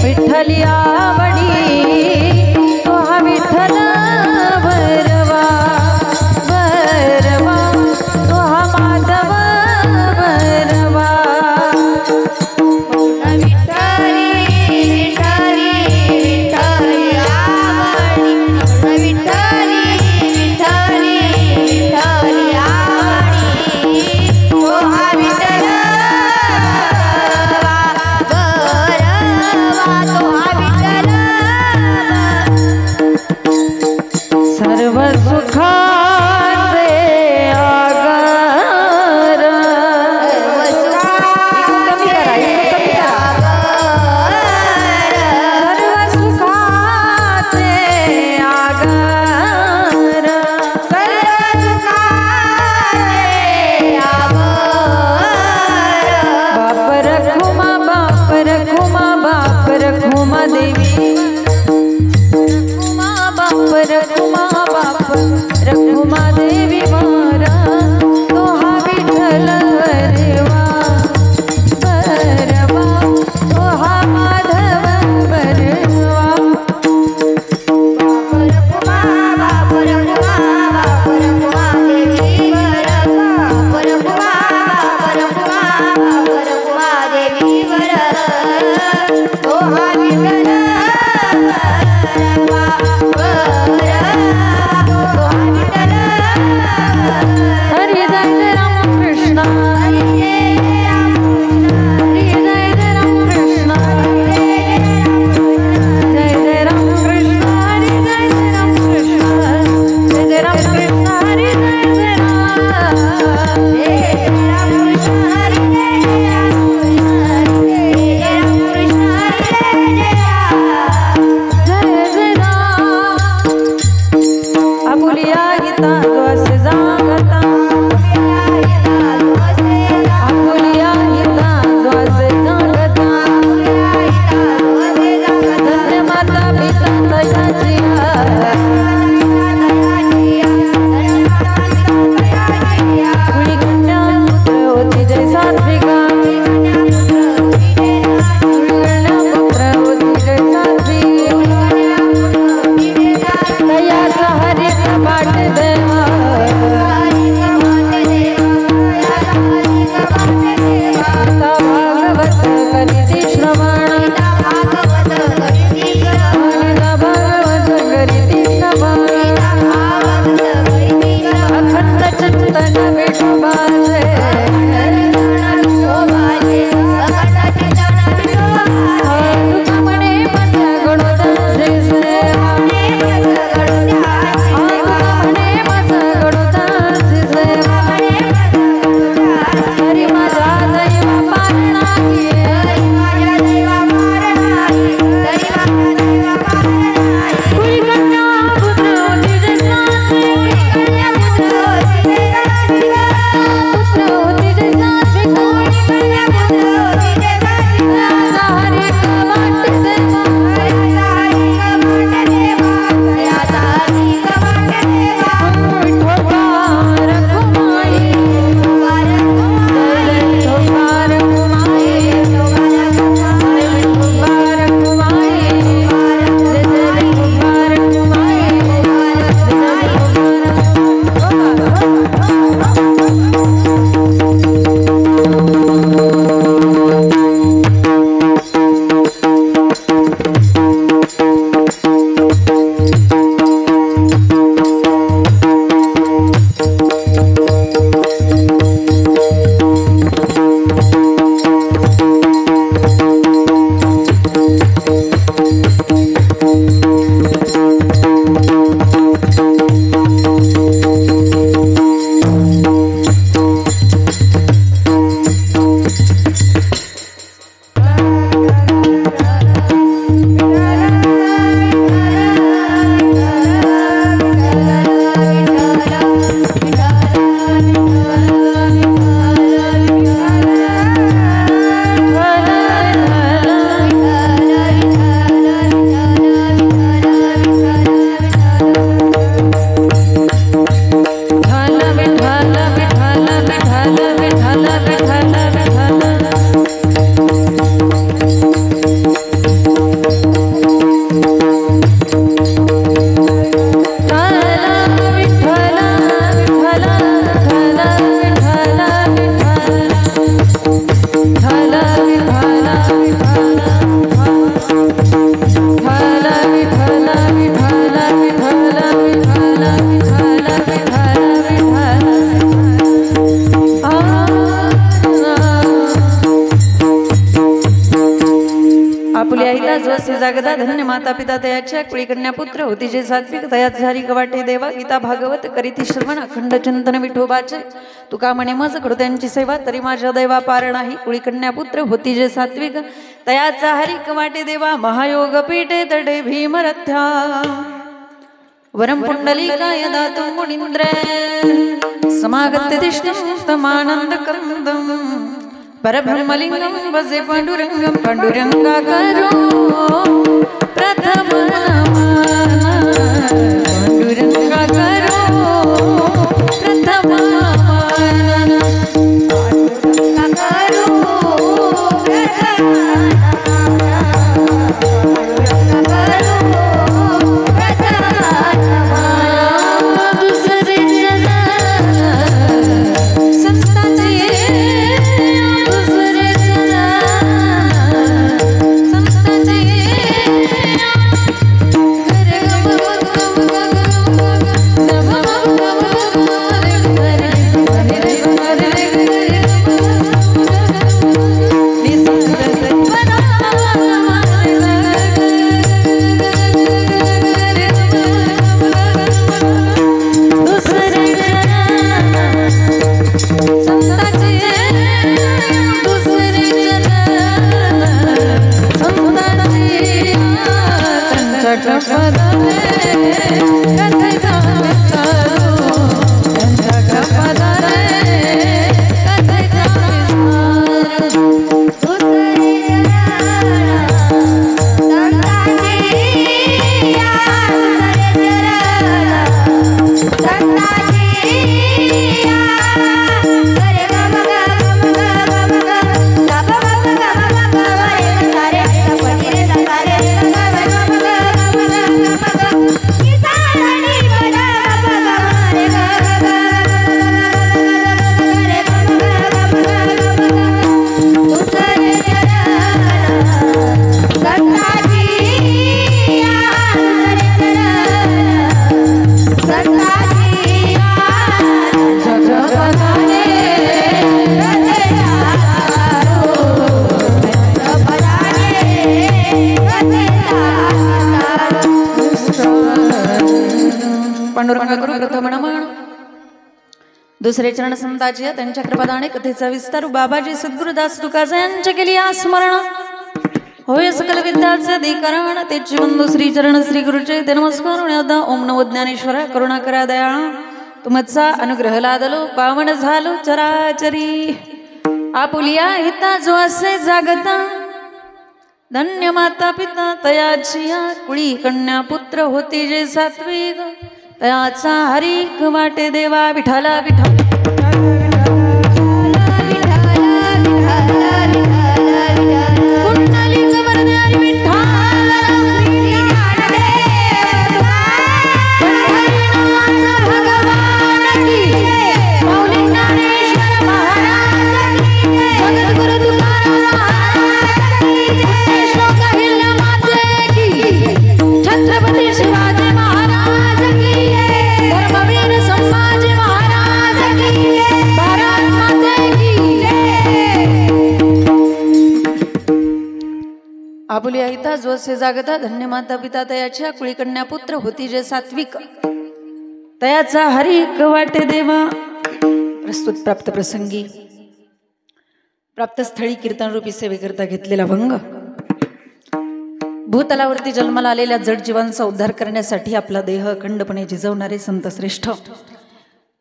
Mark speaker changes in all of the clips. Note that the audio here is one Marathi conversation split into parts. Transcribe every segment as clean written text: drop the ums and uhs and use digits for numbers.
Speaker 1: विठ्ठला जागदा धन्य माता पिता तयाच्या कुळी कन्या पुत्र होती जे सात्विक तयात झारी कवाटे देवा गीता भागवत करीती श्रवण अखंड चिंतन विठोबाचे तुका म्हणे मज करू त्यांची सेवा तरी माझ्या दैवा पार नाही कुळी कन्या पुत्र होती जे सात्विक तयाचा हरी कवाटे देवा महायोग पीठे तडे भीमरथ्या वरम पुंडलिकाय दातुं मुनींद्र समागत्य तिष्ठं तमानंद कंदम परब्रह्मलिंगम वजे पांडुरंगम पांडुरंगाकारो प्रथम पांडुरंगाकारो प्रथम दुसरे चरण संताची त्यांच्या कृपादाने कथेचा विस्तार बाबाजी सद्गुरुदास तुकाजा यांच्या केली स्मरण होय सकल विद्याचे अधिकरण तेची बंधू श्री चरण श्री गुरुचे ते नमस्कार ओम नमो ज्ञानेश्वर करुणा करा दया तुमचा अनुग्रह लादलो पावन झालो चराचरी आपुलिया हिता जो असे जागता धन्य माता पिता तयाची कुळी कन्या पुत्र होती जे सात्विक तयाचा हरी वाटे देवा विठाला विठा आपुली आईता जो असे जागता धन्य माता पिता तयाच्या कुळी कन्या पुत्र होती जे सात्विक तयाचा हरिक वाटे देवा। प्रस्तुत प्राप्त प्रसंगी प्राप्त स्थळी कीर्तन रूपी सेवेकरता घेतलेला भंग भूतलावरती जन्माला आलेल्या जड जीवांचा उद्धार करण्यासाठी आपला देह अखंडपणे झिजवणारे संत श्रेष्ठ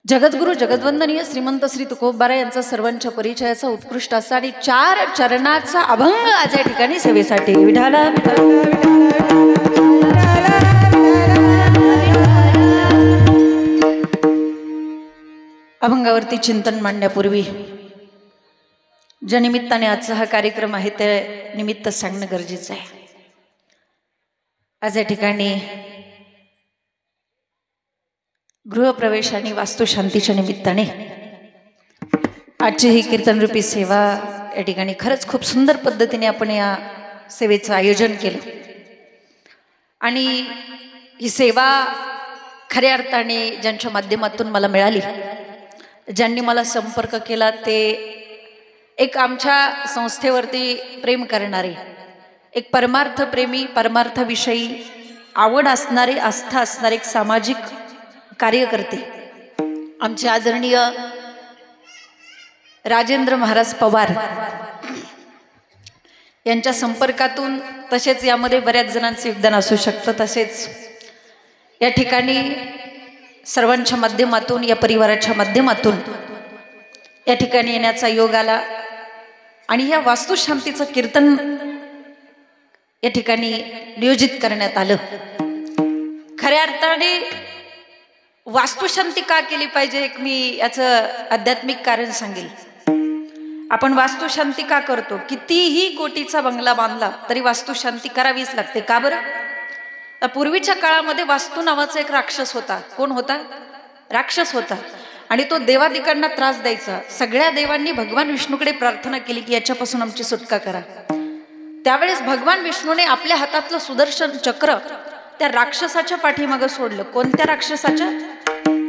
Speaker 1: जगद्गुरु जगद्वंदनीय श्रीमंत श्री तुकोबारा यांचा सर्वांच्या परिचयाचा उत्कृष्ट असा आणि 4 चरणाचा अभंग आज या ठिकाणी सेवेसाठी विठाला अभंगावरती चिंतन मांडण्यापूर्वी ज्या निमित्ताने आजचा हा कार्यक्रम आहे त्या निमित्त सांगणं गरजेचं आहे। आज या ठिकाणी गृहप्रवेश आणि वास्तुशांतीच्या निमित्ताने आजची ही कीर्तनरूपी सेवा या ठिकाणी खरंच खूप सुंदर पद्धतीने आपण या सेवेचं आयोजन केलं आणि ही सेवा खऱ्या अर्थाने ज्यांच्या माध्यमातून मला मिळाली, ज्यांनी मला संपर्क केला ते एक आमच्या संस्थेवरती प्रेम करणारे, एक परमार्थ प्रेमी, परमार्थाविषयी आवड असणारे, आस्था असणारे एक सामाजिक कार्यकर्ते आमचे आदरणीय राजेंद्र महाराज पवार यांच्या संपर्कातून, तसेच यामध्ये बऱ्याच जणांचे योगदान असू शकतं, तसेच या ठिकाणी सर्वांच्या माध्यमातून, या परिवाराच्या माध्यमातून या ठिकाणी येण्याचा योग आला आणि या वास्तुशांतीचं कीर्तन या ठिकाणी नियोजित करण्यात आलं। खऱ्या अर्थाने वास्तुशांती का केली पाहिजे, एक मी याचं आध्यात्मिक कारण सांगेल। आपण वास्तुशांती का करतो? कितीही कोटीचा बंगला बांधला तरी वास्तुशांती करावीच लागते। का बरं? पूर्वीच्या काळामध्ये वास्तू नावाचा एक राक्षस होता। कोण होता? राक्षस होता आणि तो देवादिकांना त्रास द्यायचा। सगळ्या देवांनी भगवान विष्णूकडे प्रार्थना केली की याच्यापासून आमची सुटका करा। त्यावेळेस भगवान विष्णूने आपल्या हातातलं सुदर्शन चक्र त्या राक्षसाच्या पाठीमागं सोडलं। कोणत्या राक्षसाच्या?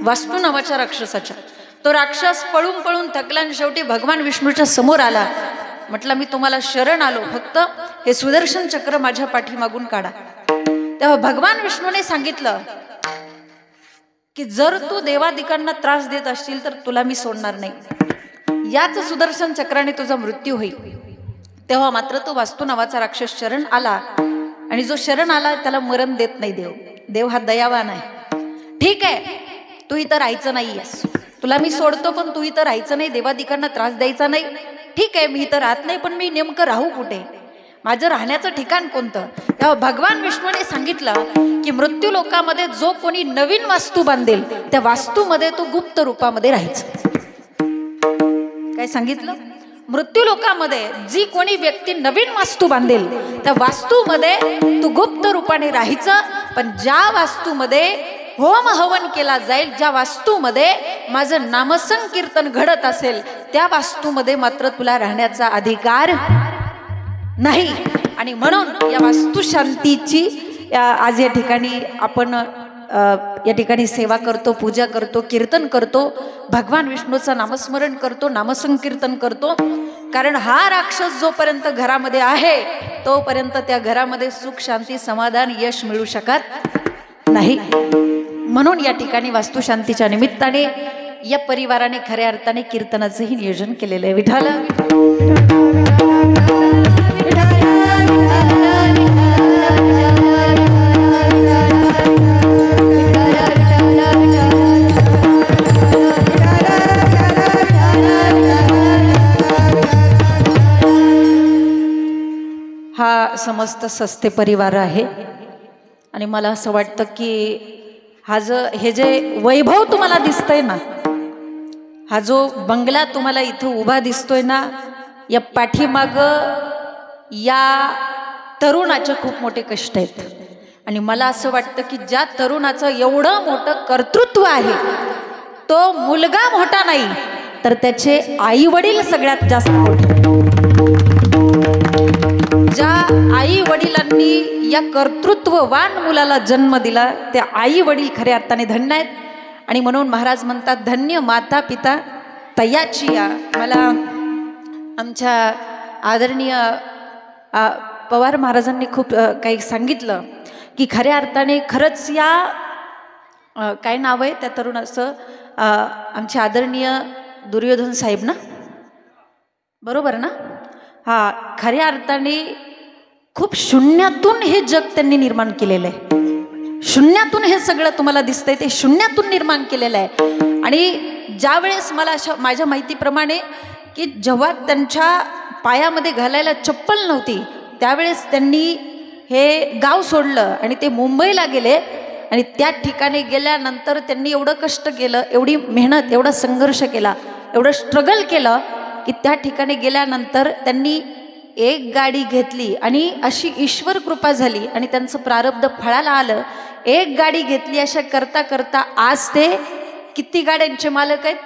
Speaker 1: वास्तू नावाच्या राक्षसाच्या। तो राक्षस पळून पळून थकला आणि शेवटी भगवान विष्णूच्या समोर आला। म्हटलं मी तुम्हाला शरण आलो, फक्त हे सुदर्शन चक्र माझ्या पाठीमागून काढा। तेव्हा भगवान विष्णूने सांगितलं की जर तू देवादिकांना त्रास देत असशील तर तुला मी सोडणार नाही, याच सुदर्शन चक्राने तुझा मृत्यू होईल। तेव्हा मात्र तो वास्तू नावाचा राक्षस शरण आला आणि जो शरण आला त्याला मरण देत नाही देव। देव हा दयावान आहे। ठीक आहे, तू इथं राहायचं नाहीयेस, तुला मी सोडतो, पण तू इथं राहायचं नाही, देवादिकांना त्रास द्यायचा नाही। ठीक आहे, मी इथं राहत नाही, पण मी नेमकं राहू कुठे? माझं राहण्याचं ठिकाण कोणतं? तेव्हा भगवान विष्णूने सांगितलं की मृत्यू लोकामध्ये जो कोणी नवीन वास्तू बांधेल त्या वास्तूमध्ये तो गुप्त रूपामध्ये राहायचं। काय सांगितलं? मृत्यू लोकामध्ये जी कोणी व्यक्ती नवीन वास्तू बांधेल त्या वास्तूमध्ये तू गुप्त रूपाने राहायचं, पण ज्या वास्तूमध्ये होम हवन केला जाईल, ज्या वास्तूमध्ये माझं नामसंकीर्तन घडत असेल त्या वास्तूमध्ये मात्र तुला राहण्याचा अधिकार नाही। आणि म्हणून या वास्तुशांतीची आज या ठिकाणी आपण या ठिकाणी सेवा करतो, पूजा करतो, कीर्तन करतो, भगवान विष्णूचं नामस्मरण करतो, नामसंकीर्तन करतो। कारण हा राक्षस जोपर्यंत घरामध्ये आहे तोपर्यंत त्या घरामध्ये सुख, शांती, समाधान, यश मिळू शकत नाही। म्हणून या ठिकाणी वास्तुशांतीच्या निमित्ताने या परिवाराने खऱ्या अर्थाने कीर्तनाचंही नियोजन केलेलं आहे। विठाला हा समस्त सस्ते परिवार आहे आणि मला असं वाटतं की हे जे वैभव तुम्हाला दिसतंय ना, हा जो बंगला तुम्हाला इथं उभा दिसतोय ना, या पाठीमाग या तरुणाचे खूप मोठे कष्ट आहेत। आणि मला असं वाटतं की ज्या तरुणाचं एवढं मोठं कर्तृत्व आहे तो मुलगा मोठा नाही तर त्याचे आई वडील सगळ्यात जास्त मोठे। ज्या आई वडिलांनी या कर्तृत्ववान मुलाला जन्म दिला त्या आई वडील खऱ्या अर्थाने धन्य आहेत। आणि म्हणून महाराज म्हणतात धन्य माता पिता तयाची या। मला आमच्या आदरणीय पवार महाराजांनी खूप काही सांगितलं की खऱ्या अर्थाने खरंच या काय नाव आहे त्या तरुणाचं, आमचे आदरणीय दुर्योधन साहेब ना, बरोबर ना? हा, खऱ्या अर्थाने खूप शून्यातून हे जग त्यांनी निर्माण केलेलं आहे. शून्यातून हे सगळं तुम्हाला दिसतंय ते शून्यातून निर्माण केलेलं आहे. आणि ज्या वेळेस मला अशा माझ्या माहितीप्रमाणे की जेव्हा त्यांच्या पायामध्ये घालायला चप्पल नव्हती त्यावेळेस त्यांनी हे गाव सोडलं आणि ते मुंबईला गेले. आणि त्या ठिकाणी गेल्यानंतर त्यांनी एवढं कष्ट केलं, एवढी मेहनत, एवढा संघर्ष केला, एवढं स्ट्रगल केलं की त्या ठिकाणी गेल्यानंतर त्यांनी एक गाडी घेतली आणि अशी ईश्वर कृपा झाली आणि त्यांचं प्रारब्ध फळाला आलं. एक गाडी घेतली अशा करता करता आज ते किती गाड्यांचे मालक आहेत?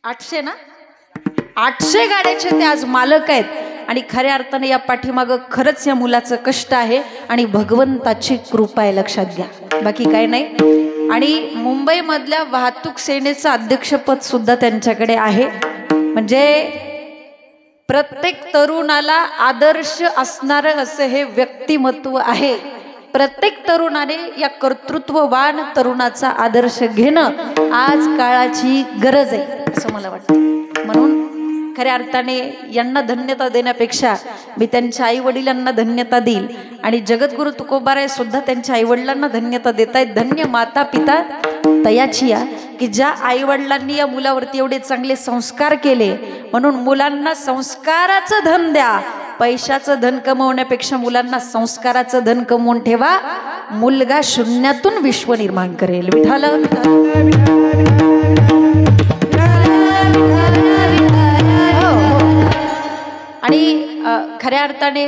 Speaker 1: 800 ना, 800 गाड्याचे ते आज मालक आहेत. आणि खऱ्या अर्थाने या पाठीमागं खरंच या मुलाचं कष्ट आहे आणि भगवंताची कृपा आहे, लक्षात घ्या, बाकी काय नाही. आणि मुंबईमधल्या वाहतूक सेनेचं अध्यक्षपद सुद्धा त्यांच्याकडे आहे. म्हणजे प्रत्येक तरुणाला आदर्श असणारं असं हे व्यक्तिमत्व आहे. प्रत्येक तरुणाने या कर्तृत्ववान तरुणाचा आदर्श घेणं आज काळाची गरज आहे असं मला वाटतं. म्हणून खऱ्या अर्थाने यांना धन्यता देण्यापेक्षा मी त्यांच्या आईवडिलांना धन्यता देईल. आणि जगद्गुरु तुकोबाराय सुद्धा त्यांच्या आईवडिलांना धन्यता देत आहेत. धन्य माता पिता तयाची या की ज्या आईवडिलांनी या मुलावरती एवढे चांगले संस्कार केले. म्हणून मुलांना संस्काराचं धन द्या, पैशाचं धन कमवण्यापेक्षा मुलांना संस्काराचं धन कमवून ठेवा. मुलगा शून्यातून विश्व निर्माण करेल. विठाल आणि खऱ्या अर्थाने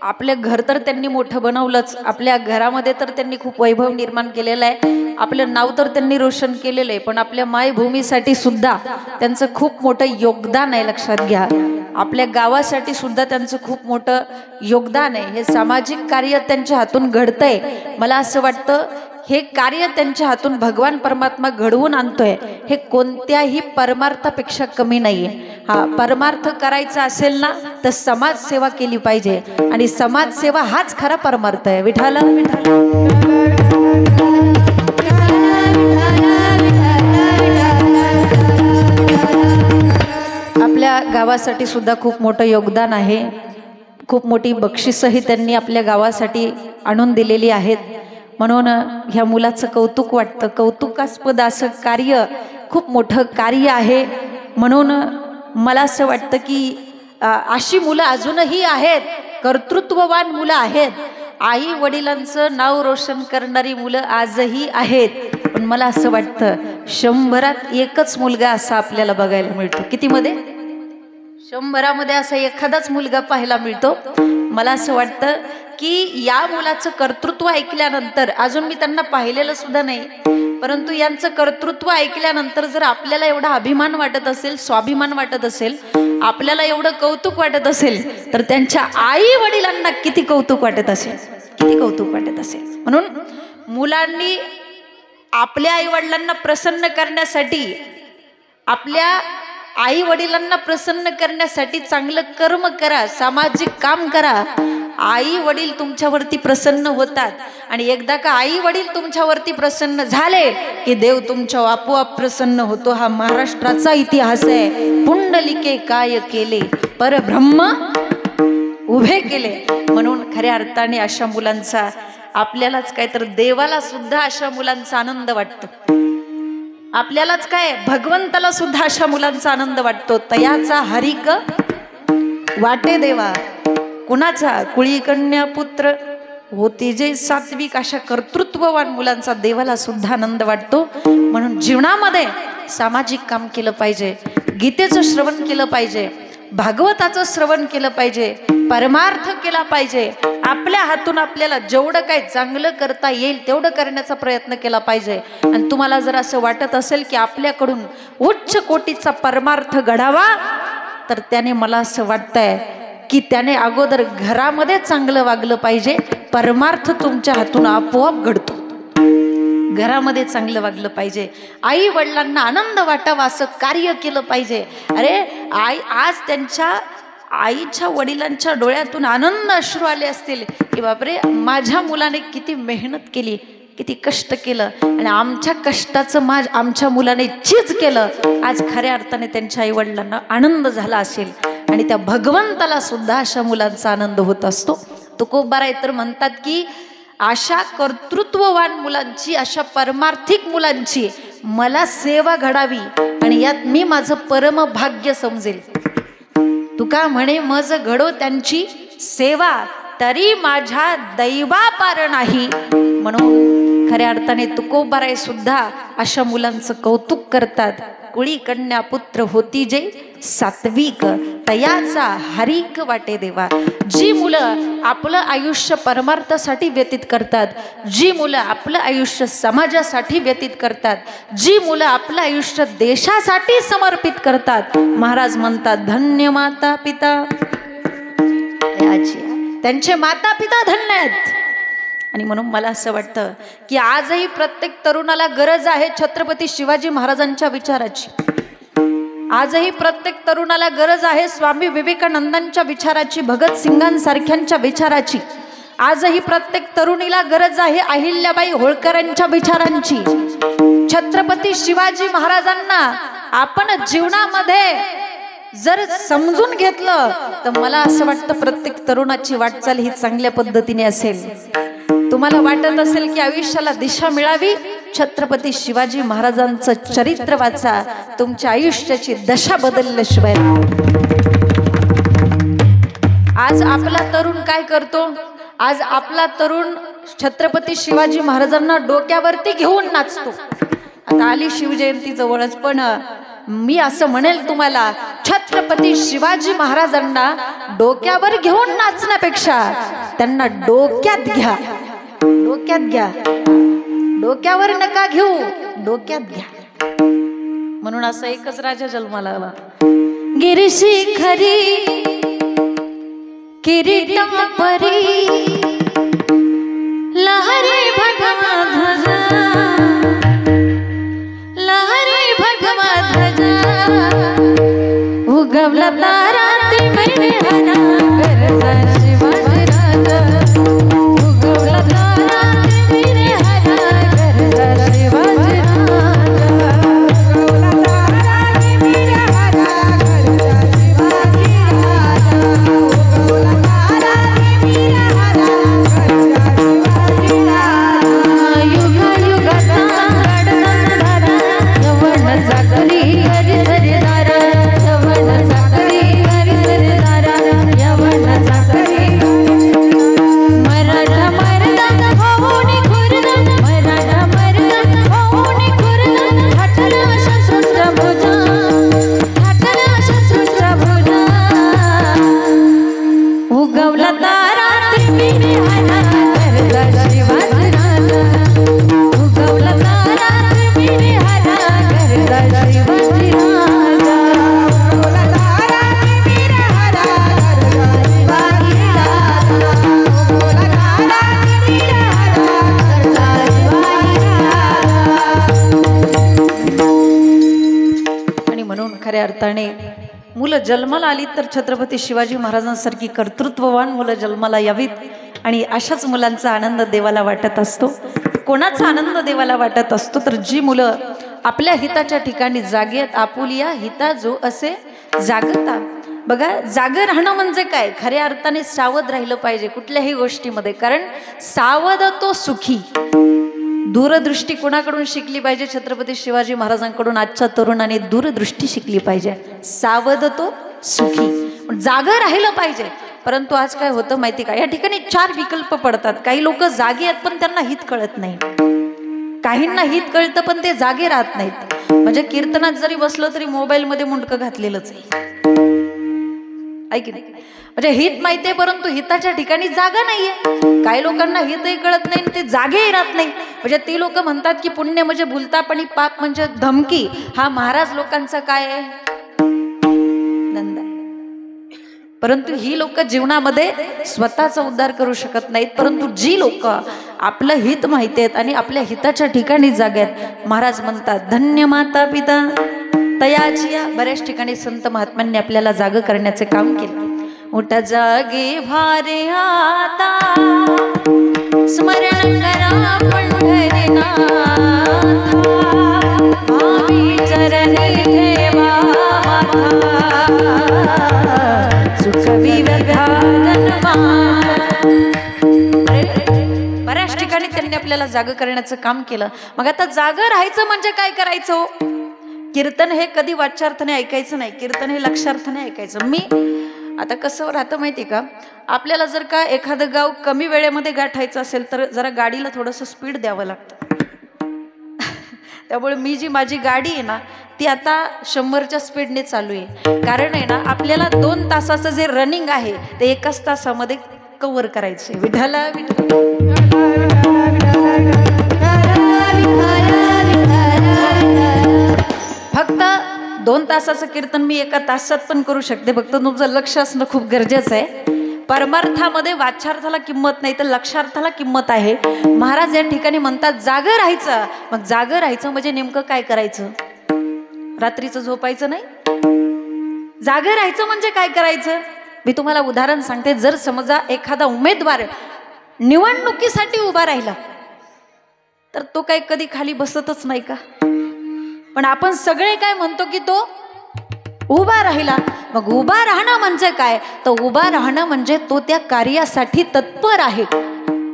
Speaker 1: आपलं घर तर त्यांनी मोठं बनवलंच, आपल्या घरामध्ये तर त्यांनी खूप वैभव निर्माण केलेलं आहे, आपलं नाव तर त्यांनी रोशन केलेलं आहे, पण आपल्या मायभूमीसाठी सुद्धा त्यांचं खूप मोठं योगदान आहे, लक्षात घ्या. आपल्या गावासाठी सुद्धा त्यांचं खूप मोठं योगदान आहे. हे सामाजिक कार्य त्यांच्या हातून घडतंय. मला असं वाटतं हे कार्य त्यांच्या हातून भगवान परमात्मा घडवून आणतोय, हे कोणत्याही परमार्थापेक्षा कमी नाहीये. हा परमार्थ करायचा असेल ना तर समाजसेवा केली पाहिजे आणि समाजसेवा हाच खरा परमार्थ आहे. विठाल आपल्या गावासाठी सुद्धा खूप मोठं योगदान आहे. खूप मोठी बक्षीसही त्यांनी आपल्या गावासाठी आणून दिलेली आहेत. म्हणून ह्या मुलाचं कौतुक वाटतं. कौतुकास्पद असं कार्य, खूप मोठं कार्य आहे. म्हणून मला असं वाटतं की अशी मुलं अजूनही आहेत, कर्तृत्ववान मुलं आहेत, आई वडिलांचं नाव रोशन करणारी मुलं आजही आहेत. पण मला असं वाटतं 100त एकच मुलगा असा आपल्याला बघायला मिळतो. कितीमध्ये? 100मध्ये असा एखादाच मुलगा पाहायला मिळतो. मला असं वाटतं की या मुलाचं कर्तृत्व ऐकल्यानंतर, अजून मी त्यांना पाहिलेलं सुद्धा नाही, परंतु यांचं कर्तृत्व ऐकल्यानंतर जर आपल्याला एवढा अभिमान वाटत असेल, स्वाभिमान वाटत असेल, आपल्याला एवढं कौतुक वाटत असेल, तर त्यांच्या आई वडिलांना किती कौतुक वाटत असेल, किती कौतुक वाटत असेल. म्हणून मुलांनी आपल्या आई वडिलांना प्रसन्न करण्यासाठी, आपल्या आई वडिलांना प्रसन्न करण्यासाठी चांगलं कर्म करा, सामाजिक काम करा. आई वडील तुमच्यावरती प्रसन्न होतात आणि एकदा का आई वडील तुमच्यावरती प्रसन्न झाले की देव तुमच्या आपोआप प्रसन्न होतो. हा महाराष्ट्राचा इतिहास आहे. पुंडलिके काय केले, परब्रह्म उभे केले. म्हणून खऱ्या अर्थाने अशा मुलांचा आपल्यालाच काय तर देवाला सुद्धा अशा मुलांचा आनंद वाटतो. आपल्यालाच काय भगवंताला सुद्धा अशा मुलांचा आनंद वाटतो. तयाचा हरिक वाटे देवा, कुणाचा? कुळी कन्या पुत्र होती जे सात्विक. अशा कर्तृत्ववान मुलांचा देवाला सुद्धा आनंद वाटतो. म्हणून जीवनामध्ये सामाजिक काम केलं पाहिजे, गीतेचं श्रवण केलं पाहिजे, भागवताचं श्रवण केलं पाहिजे, परमार्थ केला पाहिजे. आपल्या हातून आपल्याला जेवढं काही चांगलं करता येईल तेवढं करण्याचा प्रयत्न केला पाहिजे. आणि तुम्हाला जर असं वाटत असेल की आपल्याकडून उच्च कोटीचा परमार्थ घडावा, तर त्याने मला असं वाटतंय की त्याने अगोदर घरामध्ये चांगलं वागलं पाहिजे. परमार्थ तुमच्या हातून आपोआप घडतो. घरामध्ये चांगलं वागलं पाहिजे, आई वडिलांना आनंद वाटावा असं कार्य केलं पाहिजे. अरे आज त्यांच्या आईच्या वडिलांच्या डोळ्यातून आनंद अश्रू आले असतील की बापरे, माझ्या मुलाने किती मेहनत केली, किती कष्ट केलं आणि आमच्या कष्टाचं आमच्या मुलाने चीज केलं. आज खऱ्या अर्थाने त्यांच्या आई वडिलांना आनंद झाला असेल आणि त्या भगवंताला सुद्धा अशा मुलांचा आनंद होत असतो. तुकोबाराय तर म्हणतात की अशा कर्तृत्ववान मुलांची, अशा परमार्थिक मुलांची मला सेवा घडावी आणि यात मी माझं परम भाग्य समजेल. तुका म्हणे मज घडो त्यांची सेवा, तरी माझ्या दैवापार नाही. म्हणून खऱ्या अर्थाने तुकोबाराय सुद्धा अशा मुलांचं कौतुक करतात. कुळी कन्या पुत्र होती जे सात्विक, तयाचा हरिक वाटे देवा. जी मुलं आपलं आयुष्य परमार्थासाठी व्यतीत करतात, जी मुलं आपलं आयुष्य समाजासाठी व्यतीत करतात, जी मुलं आपलं आयुष्य देशासाठी समर्पित करतात, महाराज म्हणतात धन्य माता पिता. त्यांचे माता पिता धन्य आहेत. आणि म्हणून मला असं वाटतं की आजही प्रत्येक तरुणाला गरज आहे छत्रपती शिवाजी महाराजांच्या विचाराची. आजही प्रत्येक तरुणाला गरज आहे स्वामी विवेकानंदांच्या विचाराची, भगतसिंगांसारख्यांच्या विचाराची. आजही प्रत्येक तरुणीला गरज आहे अहिल्याबाई होळकरांच्या विचारांची. छत्रपती शिवाजी महाराजांना आपण जीवनामध्ये जर समजून घेतलं तर मला असं वाटतं प्रत्येक तरुणाची वाटचाल ही चांगल्या पद्धतीने असेल. तुम्हाला वाटत असेल की आयुष्याला दिशा मिळावी, छत्रपती शिवाजी महाराजांचं चरित्र वाचा, तुमच्या आयुष्याची दशा बदलल्याशिवाय. आज आपला तरुण काय करतो? आज आपला तरुण छत्रपती शिवाजी महाराजांना डोक्यावरती घेऊन नाचतो. आता आली शिवजयंती जवळच, पण मी असं म्हणेल तुम्हाला, छत्रपती शिवाजी महाराजांना डोक्यावर घेऊन नाचण्यापेक्षा त्यांना डोक्यात घ्या. डोक्यात घ्या, डोक्यावर नका घेऊ, डोक्यात घ्या. म्हणून असा एकच राजा जन्माला आला. गिरिशिखरी किरीटापरी लहरी भगवा ध्वजा, लहरी भगवा ध्वजा, उगवला तारा ते मैने हरा गरजा शिवाजी राजा, उगवला तारा ते मैने हरा गरजा शिवाजी राजा, उगवला तारा ते मैने हरा गरजा शिवाजी राजा, उगवला तारा ते मैने हरा गरजा शिवाजी राजा. युगा युगाचा घडणारा यवन जागरी हरी सरदार, यवन जागरी हरी सरदार, यवन जागरी. मराठा मर्दा होऊन खुर्द, मराठा मर्दा होऊन खुर्द, हटला शत्रूचा भुजा, हटला शत्रूचा भुजा, उगवला तारा ते मैने हरा गरजा शिवाजी राजा, उगवला तारा ते मैने हरा गरजा शिवाजी राजा, उगवला तारा ते मैने हरा गरजा शिवाजी राजा, उगवला तारा ते मैने हरा गरजा शिवाजी राजा. आणि म्हणून खऱ्या अर्थाने मुलं जन्माला आली तर छत्रपती शिवाजी महाराजांसारखी कर्तृत्ववान मुलं जन्माला यावीत. आणि अशाच मुलांचा आनंद देवाला वाटत असतो. कोणाचा आनंद देवाला वाटत असतो? तर जी मुलं आपल्या हिताच्या ठिकाणी जागेत, आपुलिया हिता जो असे जागता. बघा, जागे राहणं म्हणजे काय? खऱ्या अर्थाने सावध राहिलं पाहिजे कुठल्याही गोष्टीमध्ये, कारण सावध तो सुखी. दूरदृष्टी कोणाकडून शिकली पाहिजे? छत्रपती शिवाजी महाराजांकडून आजच्या तरुणाने दूरदृष्टी शिकली पाहिजे. सावध तो सुखी, जागं राहिलं पाहिजे. परंतु आज काय होतं माहिती का? या ठिकाणी चार विकल्प पडतात. काही लोक जागे आहेत पण त्यांना हित कळत नाही, काहींना हित कळतं पण ते जागे राहत नाहीत. म्हणजे कीर्तनात जरी बसलं तरी मोबाईल मध्ये मुंडकं घातलेलंच आहे, ऐक नाही. म्हणजे हित माहितीये परंतु हिताच्या ठिकाणी जागा नाहीये. काही लोकांना हितही कळत नाही ते जागेही राहत नाही. म्हणजे ती लोक म्हणतात की पुण्य म्हणजे भुलतापणी, पाप म्हणजे धमकी. हा महाराज लोकांचा काय आहे? नंदा. परंतु ही लोक जीवनामध्ये स्वतःचा उद्धार करू शकत नाहीत. परंतु जी लोक आपलं हित माहिती आहेत आणि आपल्या हिताच्या ठिकाणी जागा आहेत, महाराज म्हणतात धन्य माता पिता तयाची. बऱ्याच ठिकाणी संत महात्म्यांनी आपल्याला जाग करण्याचे काम केले. उठ जागे भारे आता स्मरण करा पंढरीनाथा भावी चरणी ठेवा सुख बऱ्याच ठिकाणी त्यांनी आपल्याला जाग करण्याचं काम केलं. मग आता जाग राहायचं म्हणजे काय करायचं? कीर्तन हे कधी वाच्यार्थाने ऐकायचं नाही, कीर्तन हे लक्षार्थाने ऐकायचं. मी आता कसं राहतं माहिती का, आपल्याला जर का एखादं गाव कमी वेळेमध्ये गाठायचं असेल तर जरा गाडीला थोडंसं स्पीड द्यावं लागतं. त्यामुळे मी जी माझी गाडी आहे ना ती आता 100च्या स्पीडने चालू आहे. कारण आहे ना आपल्याला 2 तासाचं जे रनिंग आहे ते 1 तासामध्ये कव्हर करायचं आहे. विठाला फक्त 2 तासाचं कीर्तन मी 1 तासात पण करू शकते. फक्त तुमचं लक्ष असणं खूप गरजेचं आहे. परमार्थामध्ये वाच्यार्थाला किंमत नाही तर लक्षार्थाला किंमत आहे. महाराज या ठिकाणी म्हणतात जागं राहायचं. मग जागं राहायचं म्हणजे नेमकं काय करायचं? रात्रीचं झोपायचं नाही. जागं राहायचं म्हणजे काय करायचं? मी तुम्हाला उदाहरण सांगते. जर समजा एखादा उमेदवार निवडणुकीसाठी उभा राहिला तर तो काही कधी खाली बसतच नाही का? पण आपण सगळे काय म्हणतो की तो उभा राहिला. मग उभा राहणं म्हणजे काय? तर उभा राहणं म्हणजे तो त्या कार्यासाठी तत्पर आहे,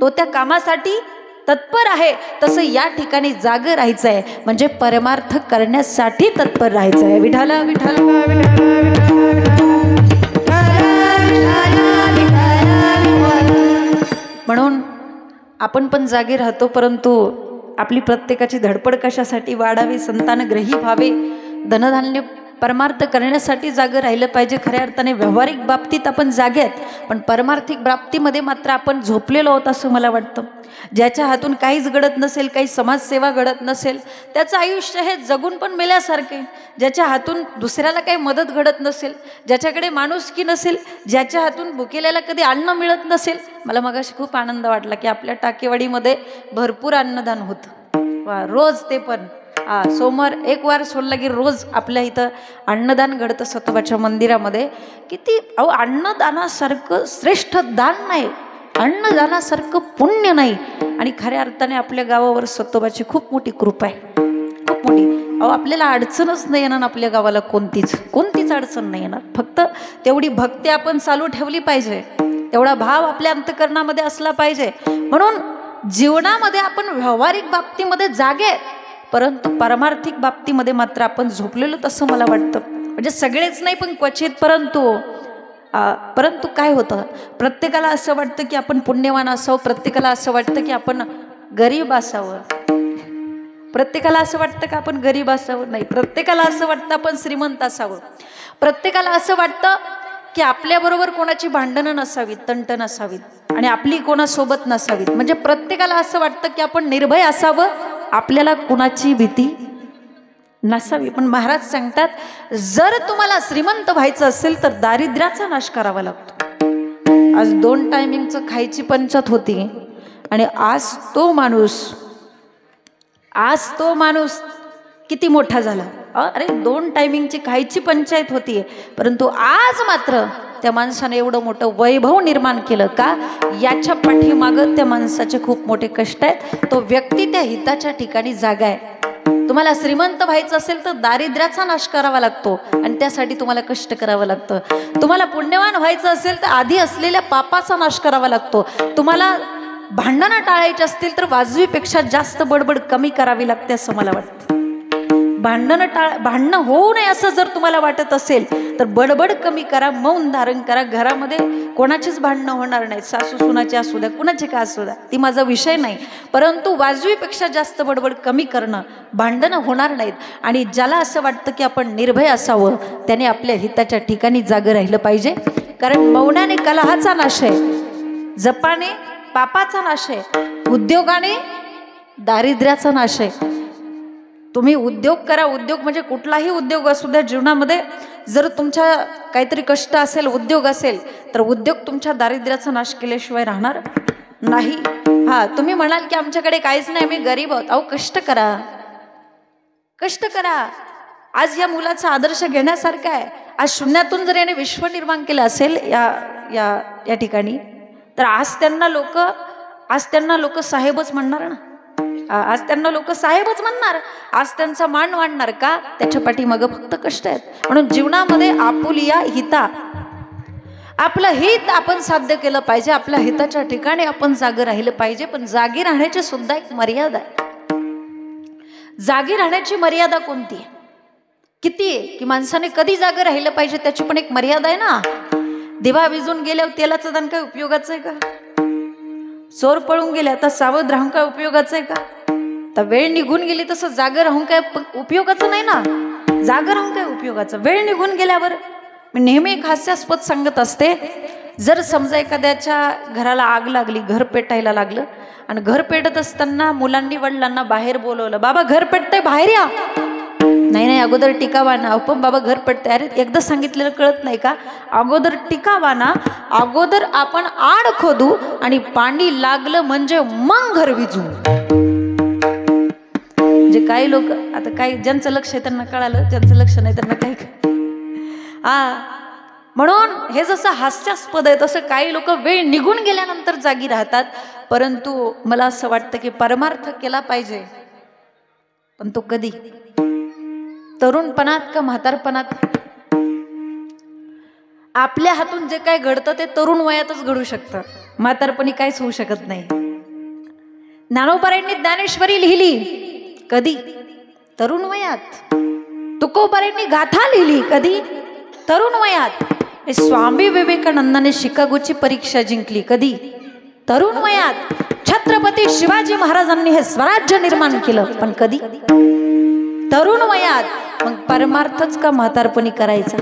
Speaker 1: तो त्या कामासाठी तत्पर आहे. तसं या ठिकाणी जाग राहायचं आहे म्हणजे परमार्थ करण्यासाठी तत्पर राहायचं आहे. विठाला विठाला म्हणून आपण पण जागे राहतो, परंतु आपली प्रत्येकाची धडपड कशासाठी वाढावी? संतानग्रही व्हावे, धनधान्य परमार्थ करण्यासाठी जागं राहिलं पाहिजे. खऱ्या अर्थाने व्यावहारिक बाबतीत आपण जागे आहेत, पण परमार्थिक बाबतीमध्ये मात्र आपण झोपलेलो आहोत असं मला वाटतं. ज्याच्या हातून काहीच घडत नसेल, काही समाजसेवा घडत नसेल, त्याचं आयुष्य हे जगून पण मेल्यासारखे. ज्याच्या हातून दुसऱ्याला काही मदत घडत नसेल, ज्याच्याकडे माणुसकी नसेल, ज्याच्या हातून भुकेल्याला कधी अन्न मिळत नसेल. मला मगाशी खूप आनंद वाटला की आपल्या टाकेवाडीमध्ये भरपूर अन्नदान होतं. वा, रोज ते पण सोमवार 1 वार सोडला की रोज आपल्या इथं अन्नदान घडतं सतोबाच्या मंदिरामध्ये. किती अहो, अन्नदानासारखं श्रेष्ठ दान नाही, अन्नदानासारखं पुण्य नाही. आणि खऱ्या अर्थाने आपल्या गावावर सतोबाची खूप मोठी कृपा आहे, खूप मोठी. अहो, आपल्याला अडचणच नाही येणार आपल्या गावाला, कोणतीच अडचण नाही येणार. फक्त तेवढी भक्ती आपण चालू ठेवली पाहिजे, तेवढा भाव आपल्या अंतकरणामध्ये असला पाहिजे. म्हणून जीवनामध्ये आपण व्यावहारिक बाबतीमध्ये जागे, परंतु पारमार्थिक बाबतीमध्ये मात्र आपण झोपलेलो तसं मला वाटतं. म्हणजे सगळेच नाही पण क्वचित. परंतु काय होतं, प्रत्येकाला असं वाटतं की आपण पुण्यवान असावं, प्रत्येकाला असं वाटतं की आपण गरीब असावं, प्रत्येकाला असं वाटतं की आपण गरीब असावं. नाही, प्रत्येकाला असं वाटतं आपण श्रीमंत असावं. प्रत्येकाला असं वाटतं की आपल्याबरोबर कोणाची भांडणं नसावीत, तंट नसावीत आणि आपली कोणासोबत नसावीत. म्हणजे प्रत्येकाला असं वाटतं की आपण निर्भय असावं, आपल्याला कुणाची भीती नसावी. पण महाराज सांगतात, जर तुम्हाला श्रीमंत व्हायचं असेल तर दारिद्र्याचा नाश करावा लागतो. आज 2 टायमिंगचं खायची पंचायत होती आणि आज तो माणूस किती मोठा झाला. अरे 2 टायमिंगची खायची पंचायत होती, परंतु आज मात्र त्या माणसाने एवढं मोठं वैभव निर्माण केलं का? याच्या पाठीमागं त्या माणसाचे खूप मोठे कष्ट आहेत. तो व्यक्ती त्या हिताच्या ठिकाणी जागा आहे. तुम्हाला श्रीमंत व्हायचं असेल तर दारिद्र्याचा नाश करावा लागतो आणि त्यासाठी तुम्हाला कष्ट करावं लागतं. तुम्हाला पुण्यवान व्हायचं असेल तर आधी असलेल्या पापाचा नाश करावा लागतो. तुम्हाला भांडणं टाळायची असतील तर वाजवीपेक्षा जास्त बडबड कमी करावी लागते असं मला वाटतं. भांडणं होऊ नये असं जर तुम्हाला वाटत असेल तर बडबड कमी करा, मौन धारण करा. घरामध्ये कोणाचीच भांडणं होणार नाहीत, सासू सुनाची असू द्या, कुणाची का असू द्या, ती माझा विषय नाही. परंतु वाजवीपेक्षा जास्त बडबड कमी करणं, भांडणं होणार नाहीत. आणि ज्याला असं वाटतं की आपण निर्भय असावं त्याने आपल्या हिताच्या ठिकाणी जागं राहिलं पाहिजे. कारण मौनाने कलहाचा नाश आहे, जपाने पापाचा नाश आहे, उद्योगाने दारिद्र्याचा नाश आहे. तुम्ही उद्योग करा, उद्योग म्हणजे कुठलाही उद्योग असू द्या जीवनामध्ये. जर तुमच्या काहीतरी कष्ट असेल, उद्योग असेल, तर उद्योग तुमच्या दारिद्र्याचा नाश केल्याशिवाय राहणार नाही. तुम्ही म्हणाल की आमच्याकडे काहीच नाही, आम्ही गरीब आहोत. अहो, कष्ट करा, कष्ट करा. आज या मुलाचा आदर्श घेण्यासारखा आहे. आज शून्यातून जर याने विश्व निर्माण केलं असेल या या या ठिकाणी, तर आज त्यांना लोक साहेबच म्हणणार ना. आज त्यांना लोक साहेबच म्हणणार, आज त्यांचा मान वाढणार का? त्याच्या पाठीमागं फक्त कष्ट आहेत. म्हणून जीवनामध्ये आपुलिया हिता, आपलं हित आपण साध्य केलं पाहिजे, आपल्या हिताच्या ठिकाणी आपण जागे राहिलं पाहिजे. पण जागी राहण्याची सुद्धा एक मर्यादा आहे. जागी राहण्याची मर्यादा कोणती आहे, किती आहे, की माणसाने कधी जागे राहिलं पाहिजे त्याची पण एक मर्यादा आहे ना. दिवा विजून गेल्यावर तेलाचं दान काय उपयोगाचं आहे का? चोर पळून गेले आता सावध राहून काय उपयोगाचं आहे का? तर वेळ निघून गेली तसं जागे राहून काय उपयोगाचं नाही ना. जागे राहून काय उपयोगाचं? वेळ निघून गेल्यावर मी नेहमी एक हास्यास्पद सांगत असते, जर समजा एखाद्याच्या घराला आग लागली, घर पेटायला लागलं आणि घर पेटत असताना मुलांनी वडिलांना बाहेर बोलवलं, बाबा घर पेटतंय बाहेर या. नाही अगोदर टिकावा ना. पण बाबा घर पेटतंय. अरे एकदा सांगितलेलं कळत नाही का? अगोदर टिकावा ना, अगोदर आपण आड खोदू आणि पाणी लागलं म्हणजे मग घर विजू. म्हणजे काही लोक आता काही ज्यांचं लक्ष आहे त्यांना कळालं, ज्यांचं लक्ष नाही त्यांना काही म्हणून हे जसं हास्यास्पद आहे तसं काही लोक वेळ निघून गेल्यानंतर जागी राहतात. परंतु मला असं वाटतं की परमार्थ केला पाहिजे, पण तो कधी? तरुणपणात का म्हातारपणात? आपल्या हातून जे काय घडतं ते तरुण वयातच घडू शकतं, म्हातारपणी काहीच होऊ शकत नाही. ज्ञानोबारायांनी ज्ञानेश्वरी लिहिली कधी? तरुण वयात. तुकोबारायांनी गाथा लिहिली कधी? तरुण वयात. स्वामी विवेकानंदाने शिकागोची परीक्षा जिंकली कधी? तरुण वयात. छत्रपती शिवाजी महाराजांनी हे स्वराज्य निर्माण केलं पण कधी? तरुण वयात. मग परमार्थच का म्हातारपणी करायचा?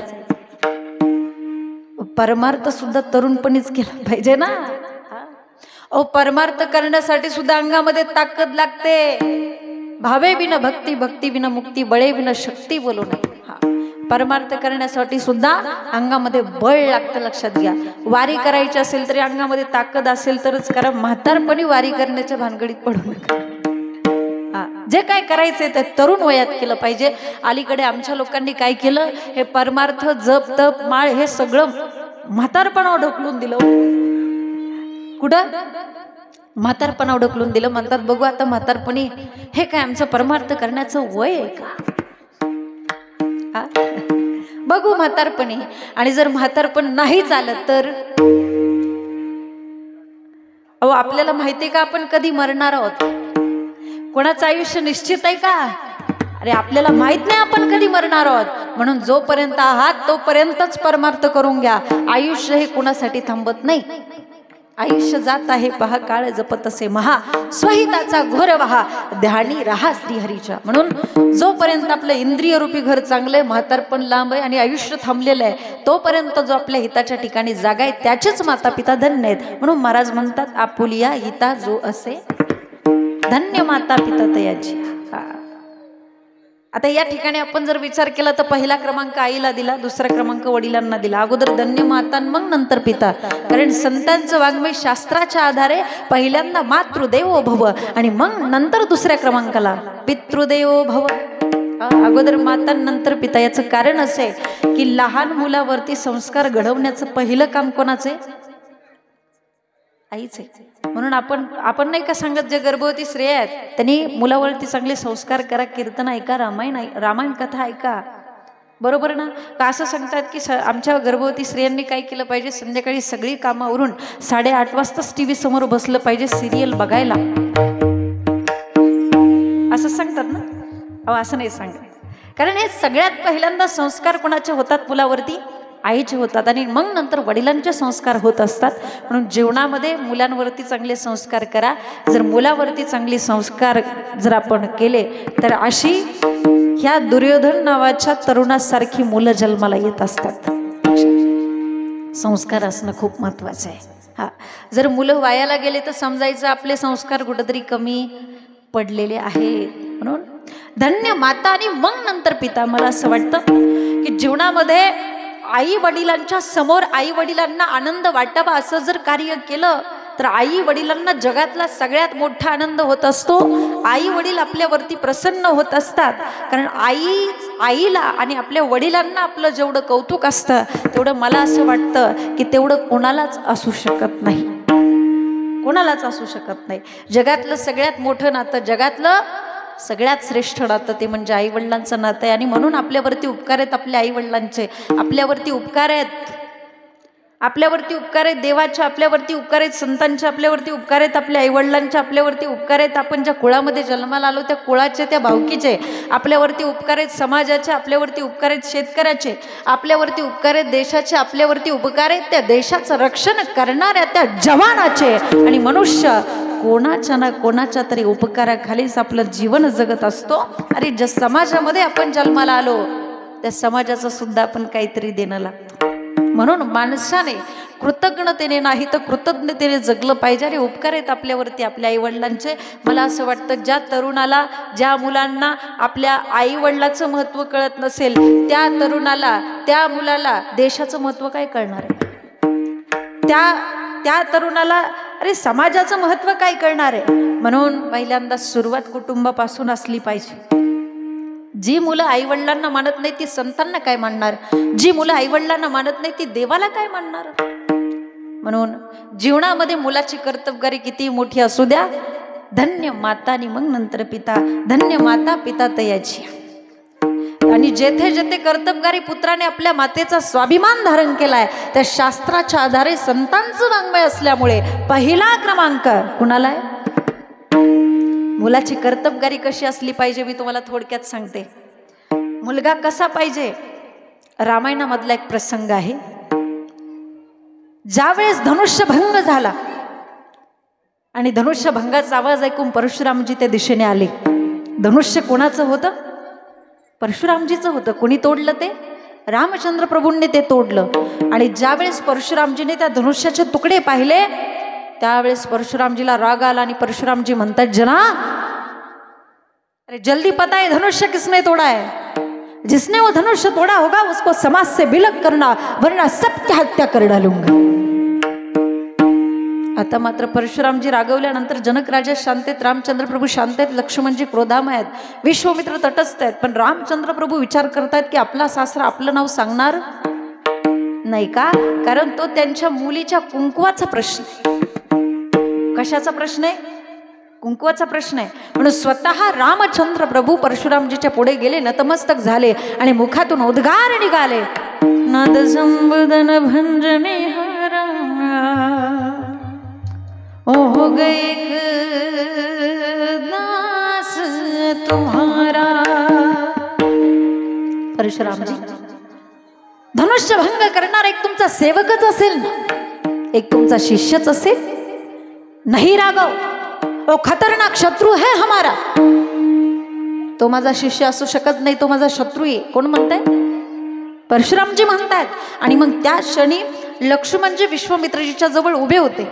Speaker 1: परमार्थ सुद्धा तरुणपणीच केला पाहिजे ना. परमार्थ करण्यासाठी सुद्धा अंगामध्ये ताकद लागते. भावे विना भक्ती, भक्ती विना मुक्ती, बळे विना शक्ती बोलू नये. परमार्थ करण्यासाठी सुद्धा अंगामध्ये बळ लागतं, लक्षात घ्या. वारी करायची असेल तरी अंगामध्ये ताकद असेल तरच करा. म्हातारपणी वारी करण्याच्या भानगडीत पडू नका. जे काय करायचंय ते तरुण वयात केलं पाहिजे. अलीकडे आमच्या लोकांनी काय केलं, हे परमार्थ जप तप माळ हे सगळं म्हातारपणावर ढकलून दिलं. कुठं? म्हातारपणावर ढकलून दिलं. म्हणतात बघू आता म्हातारपणी हे काय आमचं परमार्थ करण्याचं वय आहे का? बघू म्हातारपणी. आणि जर म्हातारपण नाही झालं तर आपल्याला माहितीये का आपण कधी मरणार आहोत? कोणाचं आयुष्य निश्चित आहे का? अरे आपल्याला माहित नाही आपण कधी मरणार आहोत. म्हणून जोपर्यंत आहात तोपर्यंतच परमार्थ करून घ्या. आयुष्य हे कोणासाठी थांबत नाही. आयुष्य जात आहे पहा काळ जपत असे महा, स्वहिताचा घोर वहा, ध्यानी राहा श्रीहरीच्या. म्हणून जोपर्यंत आपलं इंद्रिय रूपी घर चांगलंय, म्हातारपण लांब आहे आणि आयुष्य थांबलेलं आहे, तोपर्यंत जो आपल्या हिताच्या ठिकाणी जागा आहे त्याचेच माता पिता धन्य आहेत. म्हणून महाराज म्हणतात आपुलिया हिता जो असे धन्य माता पिता तयाची. आता या ठिकाणी आपण जर विचार केला तर पहिला क्रमांक आईला दिला, दुसरा क्रमांक वडिलांना दिला. अगोदर धन्य माता मग नंतर पिता. कारण संतांचं वाङ्मय शास्त्राच्या आधारे पहिल्यांदा मातृदेवो भव आणि मग नंतर दुसऱ्या क्रमांकाला पितृदेवो भव. अगोदर माता नंतर पिता. याचं कारण असे की लहान मुलावरती संस्कार घडवण्याचं पहिलं काम कोणाचं आहे? आईच आहे. म्हणून आपण नाही का सांगत, जे गर्भवती स्त्रिया आहेत त्यांनी मुलावरती चांगले संस्कार करा, कीर्तन ऐका, रामायण कथा ऐका. बरोबर ना? का असं सांगतात की आमच्या गर्भवती स्त्रियांनी काय केलं पाहिजे? संध्याकाळी सगळी कामावरून 8:30 वाजताच टीव्ही समोर बसलं पाहिजे सिरियल बघायला, असं सांगतात ना? असं नाही सांगत. कारण हे सगळ्यात पहिल्यांदा संस्कार कोणाचे होतात? मुलावरती आईचे होतात आणि मग नंतर वडिलांचे संस्कार होत असतात. म्हणून जीवनामध्ये मुलांवरती चांगले संस्कार करा. जर मुलावरती चांगले संस्कार जर आपण केले तर अशी ह्या दुर्योधन नावाच्या तरुणासारखी मुलं जन्माला येत असतात. संस्कार असणं खूप महत्वाचं आहे. जर मुलं वायाला गेले तर समजायचं आपले संस्कार कुठेतरी कमी पडलेले आहेत. म्हणून धन्य माता आणि मग नंतर पिता. मला असं वाटतं की जीवनामध्ये आई वडिलांच्या समोर आई वडिलांना आनंद वाटावा असं जर कार्य केलं तर आई वडिलांना जगातला सगळ्यात मोठा आनंद होत असतो. आई वडील आपल्यावरती प्रसन्न होत असतात, कारण आईला आणि आपल्या वडिलांना आपलं जेवढं कौतुक असतं तेवढं मला असं वाटतं की तेवढं कोणालाच असू शकत नाही, कोणालाच असू शकत नाही. जगातलं सगळ्यात मोठं नातं, जगातलं सगळ्यात श्रेष्ठ नातं ते म्हणजे आई वडिलांचं नातं आहे. आणि म्हणून आपल्यावरती उपकार आहेत आपल्या आई वडिलांचे, आपल्यावरती उपकार आहेत, आपल्यावरती उपकार आहेत देवाचे, आपल्यावरती उपकार आहेत संतांचे, आपल्यावरती उपकार आहेत आपल्या आईवडिलांचे, आपल्यावरती उपकार आहेत आपण ज्या कुळामध्ये जन्माला आलो त्या कुळाचे, त्या भावकीचे, आपल्यावरती उपकार आहेत समाजाचे, आपल्यावरती उपकार आहेत शेतकऱ्याचे, आपल्यावरती उपकार आहेत देशाचे, आपल्यावरती उपकार आहेत त्या देशाचं रक्षण करणाऱ्या त्या जवानाचे. आणि मनुष्य कोणाच्या ना कोणाच्या तरी उपकाराखालीच आपलं जीवन जगत असतो. अरे ज्या समाजामध्ये आपण जन्माला आलो त्या समाजाचं सुद्धा आपण काहीतरी देणं लागतं. म्हणून माणसाने कृतज्ञतेने नाही तर कृतज्ञतेने जगलं पाहिजे. अरे उपकार आहेत आपल्यावरती आपल्या आईवडिलांचे. मला असं वाटतं ज्या तरुणाला, ज्या मुलांना आपल्या आईवडिलाचं महत्त्व कळत नसेल त्या तरुणाला, त्या मुलाला देशाचं महत्त्व काय कळणार आहे? त्या तरुणाला अरे समाजाचं महत्त्व काय कळणार आहे? म्हणून पहिल्यांदा सुरुवात कुटुंबापासून असली पाहिजे. जी मुलं आईवडिलांना मानत नाही ती संतांना काय मानणार? जी मुलं आईवडिलांना मानत नाही ती देवाला काय मानणार? म्हणून जीवनामध्ये मुलाची कर्तबगारी किती मोठी असू द्या, धन्य माता आणि मग नंतर पिता, धन्य माता पिता तयाची. आणि जेथे जेथे कर्तबगारी पुत्राने आपल्या मातेचा स्वाभिमान धारण केलाय त्या शास्त्राच्या आधारे संतांचं वाङ्मय असल्यामुळे पहिला क्रमांक कुणाला आहे? मुलाची कर्तबगारी कशी असली पाहिजे मी तुम्हाला थोडक्यात सांगते. मुलगा कसा पाहिजे? रामायणामधला एक प्रसंग आहे. ज्यावेळेस धनुष्यभंग झाला आणि धनुष्यभंगाचा आवाज ऐकून परशुरामजी त्या दिशेने आले. धनुष्य कोणाचं होतं? परशुरामजीचं होतं. कोणी तोडलं ते? रामचंद्र प्रभूंनी ते तोडलं. आणि ज्यावेळेस परशुरामजीने त्या धनुष्याचे तुकडे पाहिले त्यावेळेस परशुरामजीला राग आला आणि परशुरामजी म्हणतात, जना अरे जल्दी पता है धनुष्य किसने तोड़ा है? जिसने वो धनुष्य तोड़ा होगा उसको समाज से विलग करना, वरना सबकी हत्या कर डालूंगा. आता मात्र परशुरामजी रागवल्यानंतर जनक राजा शांत आहेत, रामचंद्र प्रभू शांत आहेत, लक्ष्मणजी क्रोधामय आहेत, विश्वामित्र तटस्थ आहेत. पण रामचंद्र प्रभू विचार करतायत की आपला सासरा आपलं नाव सांगणार नाही का? कारण तो त्यांच्या मुलीच्या कुंकवाचा प्रश्न आहे. कशाचा प्रश्न आहे? कुंकवाचा प्रश्न आहे. म्हणून स्वतः रामचंद्र प्रभू परशुरामजीच्या पुढे गेले, नतमस्तक झाले आणि मुखातून उद्गार निघाले, नाद संबोधन भंजने हरा हो गए दास तुम्हारा. परशुरामजी धनुष्यभंग करणारा एक तुमचा सेवकच असेल ना, एक तुमचा शिष्यच असेल. नहीं राघव, वो खतरनाक शत्रु है हमारा. तो माझा शिष्य असू शकत नाही, तो माझा शत्रू आहे. कोण म्हणताय? परशुरामजी म्हणतायत. आणि मग त्या क्षणी लक्ष्मणजी विश्वामित्रजीच्या जवळ उभे होते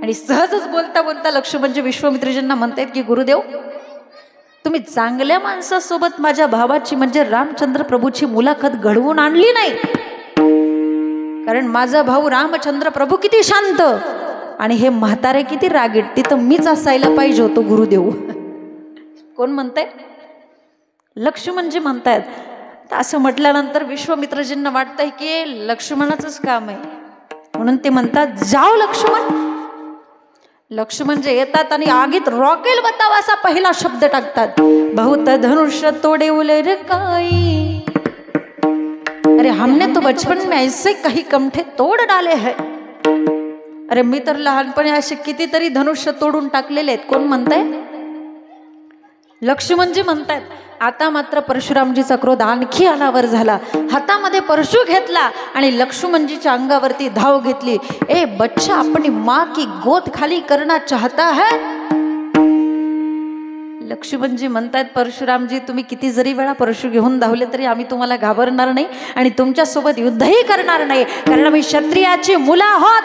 Speaker 1: आणि सहजच बोलता बोलता लक्ष्मणजी विश्वामित्रजींना म्हणतायत की गुरुदेव, तुम्ही चांगल्या माणसासोबत माझ्या भावाची म्हणजे रामचंद्र प्रभूची मुलाखत घडवून आणली नाही. कारण माझा भाऊ रामचंद्र प्रभू किती शांत आणि हे म्हातारे किती रागीट, तिथं मीच असायला पाहिजे होतो गुरुदेव. कोण म्हणताय? लक्ष्मणजी म्हणतायत. असं म्हटल्यानंतर विश्वामित्रजींना वाटतंय की लक्ष्मणाचंच काम आहे, म्हणून ते म्हणतात जाओ लक्ष्मण. लक्ष्मण जे येतात आणि आगीत रॉकेल बतावा असा पहिला शब्द टाकतात, बहुत धनुष्य तोड़े उले रे काई. अरे हमने तो बचपन में ऐसे कहीं कमठे तोड़ डाले हैं. अरे मी तर लहानपणी असे कितीतरी धनुष्य तोडून टाकलेले आहेत. कोण म्हणताय? लक्ष्मणजी म्हणतायत. आता मात्र परशुरामजीचा क्रोध आणखी अनावर झाला. हातामध्ये परशु घेतला आणि लक्ष्मणजीच्या अंगावरती धाव घेतली. ए बच्चा, अपनी माँ की गोद खाली करना चाहता है? लक्ष्मणजी म्हणतायत, परशुरामजी तुम्ही किती जरी वेळा परशु घेऊन धावले तरी आम्ही तुम्हाला घाबरणार नाही आणि तुमच्यासोबत युद्धही करणार नाही. कारण आम्ही क्षत्रियाची मुलं आहोत,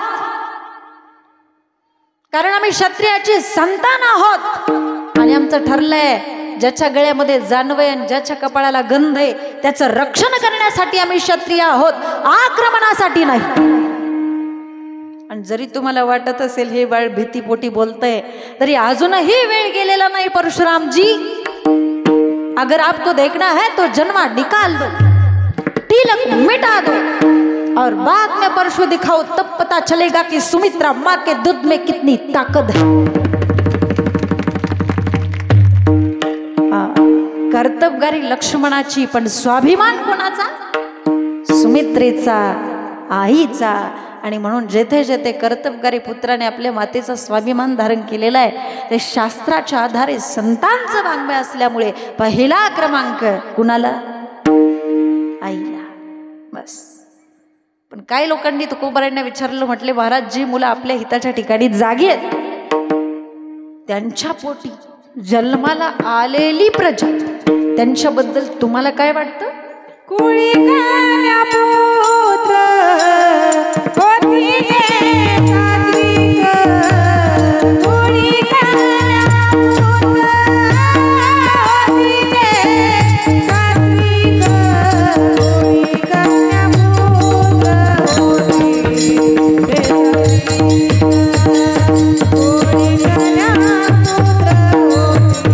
Speaker 1: कारण आम्ही क्षत्रियाची संतान आहोत. आणि आमचं ठरलंय ज्याच्या गळ्यामध्ये जानवय आणि ज्याच्या कपाळाला गंध आहे त्याचं रक्षण करण्यासाठी आम्ही क्षत्रिय आहोत, आक्रमणासाठी नाही. आणि जरी तुम्हाला वाटत असेल हे बाळ भीतीपोटी बोलतंय, तरी अजूनही वेळ गेलेला नाही परशुराम जी। अगर आपको देखना है तो जन्मा निकाल दो, तिलक मिटा दो, और बाद में परशु दिखाओ, तब पता चलेगा कि सुमित्रा माँ के दूध में कितनी ताकत है। कर्तबगारी लक्ष्मणाची, पण स्वाभिमान कोणाचा? सुमित्रेचा, आईचा। आणि म्हणून जेथे जेथे कर्तबगारी पुत्राने आपल्या मातेचा स्वाभिमान धारण केलेला आहे, ते शास्त्राच्या आधारे संतांचं वाङ्मय असल्यामुळे पहिला क्रमांक कुणाला? आईला। बस। पण काही लोकांनी तुकोबारायांना विचारलं, म्हटले महाराज जी मुलं आपल्या हिताच्या ठिकाणी जागी आहेत, त्यांच्या पोटी जन्माला आलेली प्रजा, त्यांच्याबद्दल तुम्हाला काय वाटतं? कुळी कन्या पुत्र होती जे सात्विक, कुळी कन्या पुत्र होती जे सात्विक, कुळी कन्या पुत्र होती जे सात्विक, कुळी कन्या पुत्र होती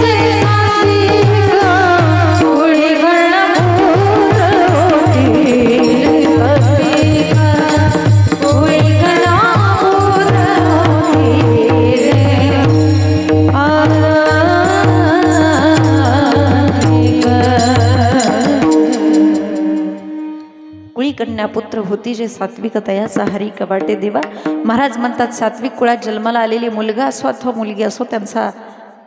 Speaker 1: जे सात्विक, कुळी पुत्र होती जे सात्विक तयाचा हरी कवाटे देवा। महाराज म्हणतात सात्विक कुळात जन्माला आलेली मुलगा असो अथवा मुलगी असो, त्यांचा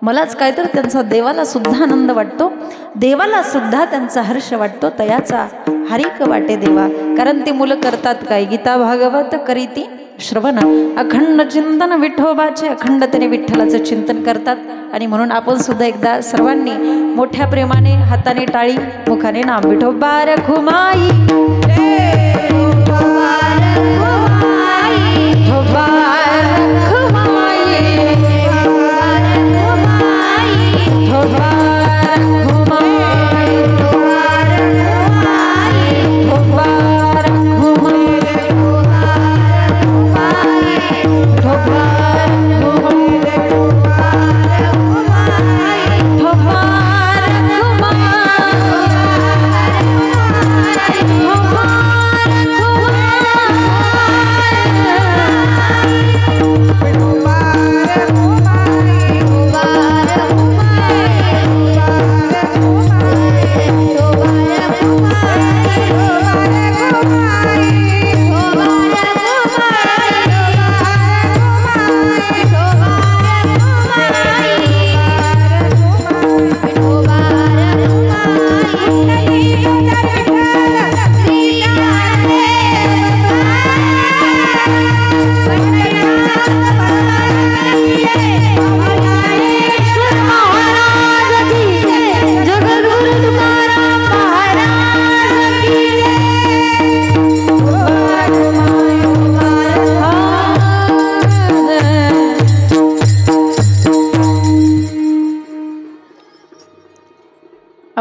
Speaker 1: मलाच काय तर त्यांचा देवाला सुद्धा आनंद वाटतो, देवाला सुद्धा त्यांचा हर्ष वाटतो, तयाचा हरी कवाटे देवा। कारण ती मुलं करतात काय? गीता भागवत करीती श्रवण, अखंड चिंतन विठोबाचे, अखंडतेने विठ्ठलाचं चिंतन करतात। आणि म्हणून आपण सुद्धा एकदा सर्वांनी मोठ्या प्रेमाने हाताने टाळी, मुखाने नाम विठोबा रखुमाई, Oh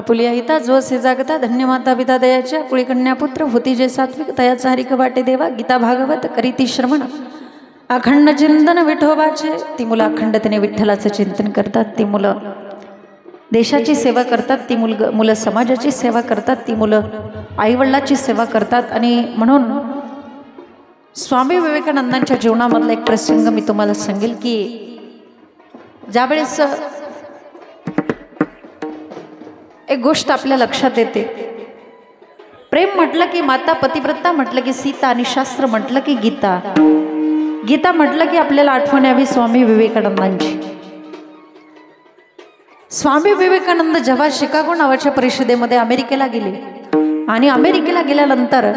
Speaker 1: आपुलिया हिता जो असे जागता धन्य माता पिता दयाच्या कुळी कन्या पुत्र होती जे सात्विक तयाचा हरिक वाटे देवा गीता भागवत करीती श्रवण अखंड चिंतन विठोबाचे. ती मुलं अखंडतेने विठ्ठलाचं चिंतन करतात, ती मुलं देशाची सेवा करतात, ती मुलं समाजाची सेवा करतात, ती मुलं आईवडिलाची सेवा करतात. आणि म्हणून स्वामी विवेकानंदांच्या जीवनामधला एक प्रसंग मी तुम्हाला सांगेल की ज्यावेळेस एक गोष्ट आपल्या लक्षात येते. प्रेम म्हटलं की माता, पतिव्रता म्हटलं की सीता आणि शास्त्र म्हटलं की गीता. गीता म्हटलं की आपल्याला आठवण यावी स्वामी विवेकानंदांची. स्वामी विवेकानंद जेव्हा शिकागो नावाच्या परिषदेमध्ये अमेरिकेला गेले आणि अमेरिकेला गेल्यानंतर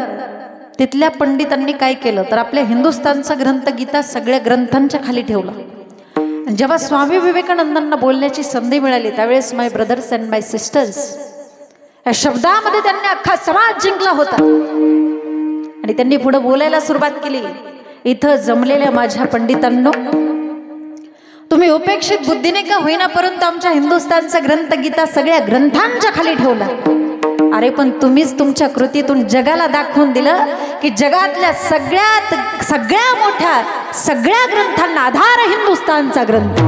Speaker 1: तिथल्या पंडितांनी काय केलं तर आपल्या हिंदुस्थानचा ग्रंथ गीता सगळ्या ग्रंथांच्या खाली ठेवला. जेव्हा स्वामी विवेकानंदांना बोलण्याची संधी मिळाली त्यावेळेस माय ब्रदर्स अँड माय सिस्टर्स या शब्दामध्ये त्यांनी अख्खा समाज जिंकला होता. आणि त्यांनी पुढे बोलायला सुरुवात केली. इथं जमलेल्या माझ्या पंडितांनो, तुम्ही उपेक्षित बुद्धीने का होईना परंतु आमच्या हिंदुस्थानचा ग्रंथ गीता सगळ्या ग्रंथांच्या खाली ठेवला. अरे पण तुम्हीच तुमच्या कृतीतून जगाला दाखवून दिलं की जगातल्या सगळ्या मोठ्या सगळ्या ग्रंथांना आधार हिंदुस्थानचा ग्रंथ.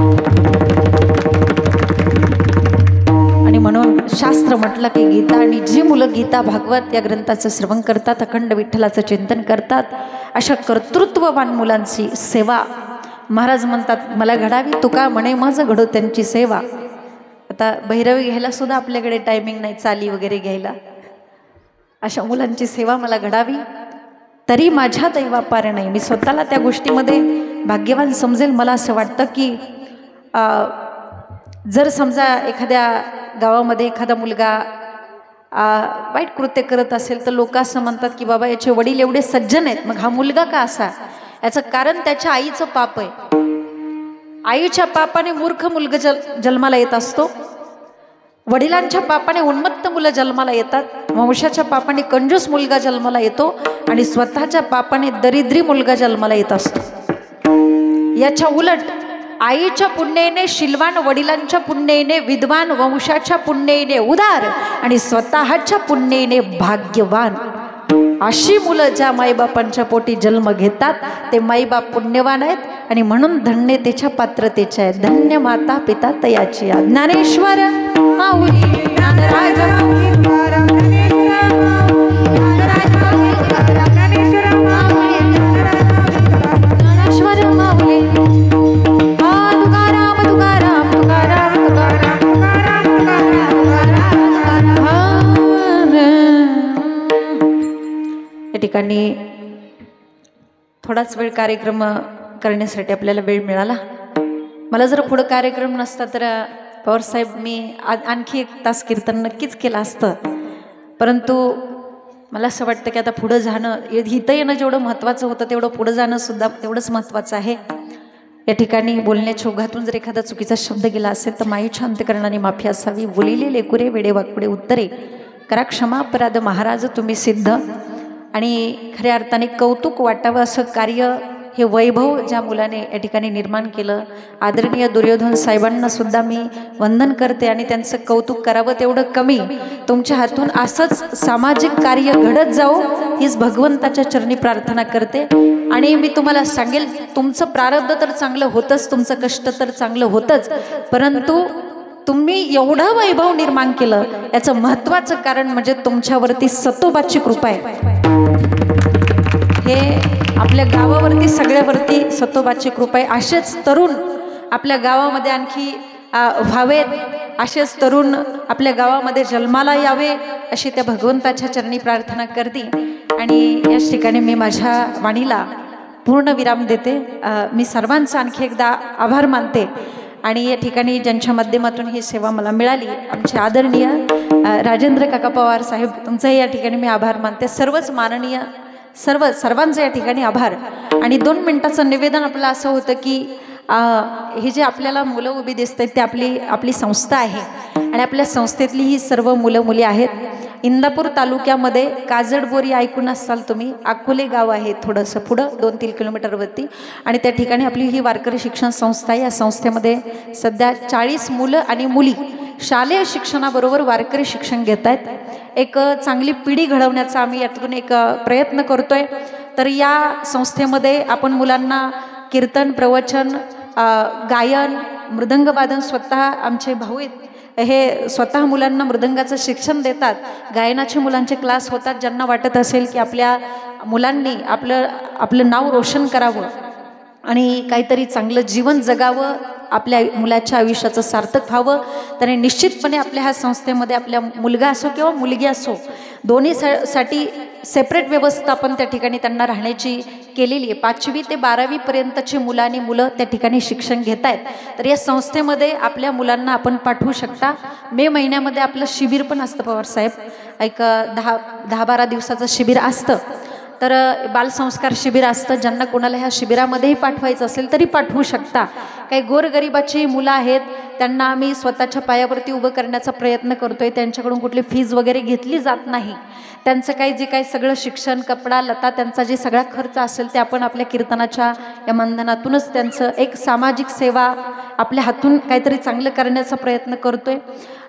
Speaker 1: आणि म्हणून शास्त्र म्हटलं की गीता. आणि जी मुलं गीता भागवत या ग्रंथाचं श्रवण करतात, अखंड विठ्ठलाचं चिंतन करतात, अशा कर्तृत्ववान मुलांची सेवा महाराज म्हणतात मला घडावी, तुका म्हणे माझं घडो त्यांची सेवा. आता भैरवी घ्यायला सुद्धा आपल्याकडे टायमिंग नाही, चाली वगैरे घ्यायला. अशा मुलांची सेवा मला घडावी तरी माझ्या दैवापार नाही. मी स्वतःला त्या गोष्टीमध्ये भाग्यवान समजेल. मला असं वाटतं की जर समजा एखाद्या गावामध्ये एखादा मुलगा वाईट कृत्य करत असेल तर लोक असं म्हणतात की बाबा याचे वडील एवढे सज्जन आहेत, मग हा मुलगा का असा? याचं कारण त्याच्या आईचं पाप आहे. आईच्या पापाने मूर्ख मुलगा जन्माला येत असतो, वडिलांच्या पापाने उन्मत्त मुलं जन्माला येतात, वंशाच्या पापाने कंजूस मुलगा जन्माला येतो आणि स्वतःच्या पापाने दरिद्री मुलगा जन्माला येत असतो. याच्या उलट आईच्या पुण्येने शिलवान, वडिलांच्या पुण्येने विद्वान, वंशाच्या पुण्येने उदार आणि स्वतःच्या पुण्येने भाग्यवान अशी मुलं ज्या माईबापांच्या पोटी जन्म घेतात ते माईबाप पुण्यवान आहेत. आणि म्हणून धन्यतेच्या पात्रतेचे आहेत. धन्य माता पिता तयाची. ज्ञानेश्वर माऊली ज्ञानराज ज्ञानेश्वर माऊली तुकाराम तुकाराम तुकाराम या ठिकाणी थोडाच वेळ कार्यक्रम करण्यासाठी आपल्याला वेळ मिळाला. मला जर पुढं कार्यक्रम नसता तर पवारसाहेब मी आणखी 1 तास कीर्तन नक्कीच केलं असतं. परंतु मला असं वाटतं की आता पुढं जाणं, इथं येणं जेवढं महत्त्वाचं होतं तेवढं पुढं जाणं सुद्धा तेवढंच महत्त्वाचं आहे. या ठिकाणी बोलण्याच्या ओघातून जर एखादा चुकीचा शब्द गेला असेल तर माईच्या अंतकरणाने माफी असावी. बोलिले लेकुरे वेडे वाकुडे उत्तरे करा क्षमा अपराध महाराज तुम्ही सिद्ध. आणि खऱ्या अर्थाने कौतुक वाटावं असं कार्य हे वैभव ज्या मुलाने या ठिकाणी निर्माण केलं, आदरणीय दुर्योधन साहेबांना सुद्धा मी वंदन करते आणि त्यांचं कौतुक करावं तेवढं कमी. तुमच्या हातून असंच सामाजिक कार्य घडत जाओ हीच भगवंताच्या चरणी प्रार्थना करते. आणि मी तुम्हाला सांगेल तुमचं प्रारब्ध तर चांगलं होतंच, तुमचं कष्ट तर चांगलं होतंच, परंतु तुम्ही एवढं वैभव निर्माण केलं याचं महत्त्वाचं कारण म्हणजे तुमच्यावरती सतोबाची कृपा आहे. हे आपल्या गावावरती सगळ्यावरती सतोबाची कृपा आहे. असेच तरुण आपल्या गावामध्ये आणखी व्हावेत, असेच तरुण आपल्या गावामध्ये जन्माला यावे अशी त्या भगवंताच्या चरणी प्रार्थना करते. आणि याच ठिकाणी मी माझ्या वाणीला पूर्ण विराम देते. मी सर्वांचा आणखी एकदा आभार मानते. आणि या ठिकाणी ज्यांच्या माध्यमातून ही सेवा मला मिळाली आमचे आदरणीय राजेंद्र काका पवार साहेब, तुमचाही या ठिकाणी मी आभार मानते. सर्वच माननीय सर्वांचं या ठिकाणी आभार. आणि 2 मिनिटाचं निवेदन आपलं असं होतं की हे जे आपल्याला मुलं उभी दिसत आहेत ते आपली संस्था आहे आणि आपल्या संस्थेतली ही सर्व मुलं मुली आहेत. इंदापूर तालुक्यामध्ये काजडबोरी ऐकून असाल तुम्ही, अकोले गाव आहे थोडंसं पुढं 2-3 किलोमीटरवरती. आणि त्या ठिकाणी आपली ही वारकरी शिक्षण संस्था आहे. या संस्थेमध्ये सध्या 40 मुलं आणि मुली शालेय शिक्षणाबरोबर वारकरी शिक्षण घेत आहेत। एक चांगली पिढी घडवण्याचा आम्ही यातून एक प्रयत्न करतोय। तर या संस्थेमध्ये आपण मुलांना कीर्तन, प्रवचन, गायन, मृदंगवादन, स्वतः आमचे भाऊ हे स्वतः मुलांना मृदंगाचं शिक्षण देतात। गायनाचे मुलांचे क्लास होतात। ज्यांना वाटत असेल की आपल्या मुलांनी आपलं नाव रोशन करावं आणि काहीतरी चांगलं जीवन जगावं, आपल्या मुलाच्या आयुष्याचं सार्थक व्हावं, त्याने निश्चितपणे आपल्या ह्या संस्थेमध्ये आपल्या मुलगा असो किंवा मुलगी असो दोन्ही साठी सेपरेट व्यवस्था आपण त्या ठिकाणी त्यांना राहण्याची केलेली आहे। 5वी ते 12वी पर्यंतची मुलं त्या ठिकाणी शिक्षण घेत आहेत। तर या संस्थेमध्ये आपल्या मुलांना आपण पाठवू शकता। मे महिन्यामध्ये आपलं शिबिर पण असतं पवारसाहेब, एक 10-12 दिवसाचं शिबिर असतं। तर बालसंस्कार शिबिर असतं। ज्यांना कोणाला ह्या शिबिरामध्येही पाठवायचं असेल तरी पाठवू शकता। काही गोरगरिबाची मुलं आहेत त्यांना आम्ही स्वतःच्या पायावरती उभं करण्याचा प्रयत्न करतोय। त्यांच्याकडून कुठली फीज वगैरे घेतली जात नाही। त्यांचं काही जे काही सगळं शिक्षण, कपडा लता, त्यांचा जे सगळा खर्च असेल ते आपण आपल्या कीर्तनाच्या या मानधनातूनच त्यांचं एक सामाजिक सेवा आपल्या हातून काहीतरी चांगलं करण्याचा प्रयत्न करतोय।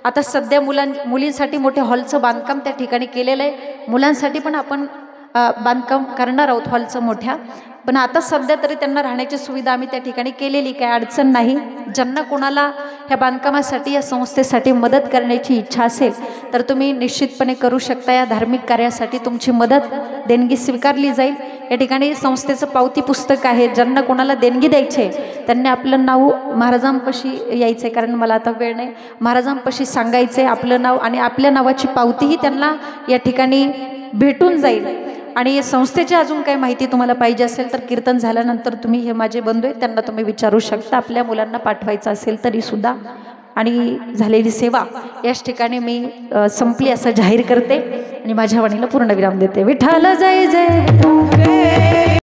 Speaker 1: आता सध्या मुलींसाठी मोठ्या हॉलचं बांधकाम त्या ठिकाणी केलेलं आहे। मुलांसाठी पण आपण बांधकाम करणार आहोत हॉलचं मोठ्या, पण आता सध्या तरी त्यांना राहण्याची सुविधा आम्ही त्या ठिकाणी केलेली, काही अडचण नाही। ज्यांना कोणाला ह्या बांधकामासाठी या संस्थेसाठी मदत करण्याची इच्छा असेल तर तुम्ही निश्चितपणे करू शकता। या धार्मिक कार्यासाठी तुमची मदत, देणगी स्वीकारली जाईल। या ठिकाणी संस्थेचं पावती पुस्तक आहे। ज्यांना कोणाला देणगी द्यायचे त्यांनी आपलं नाव महाराजांपाशी यायचं, कारण मला आता वेळ नाही, महाराजांपाशी सांगायचं आपलं नाव आणि आपल्या नावाची पावतीही त्यांना या ठिकाणी भेटून जाईल। आणि संस्थेची अजून काही माहिती तुम्हाला पाहिजे असेल तर कीर्तन झाल्यानंतर तुम्ही, हे माझे बंधू आहेत त्यांना तुम्ही विचारू शकता, आपल्या मुलांना पाठवायचं असेल तरी सुद्धा। आणि झालेली सेवा याच ठिकाणी मी संपली असं जाहीर करते आणि माझ्या वाणीला पूर्ण विराम देते। विठ्ठल जय जय।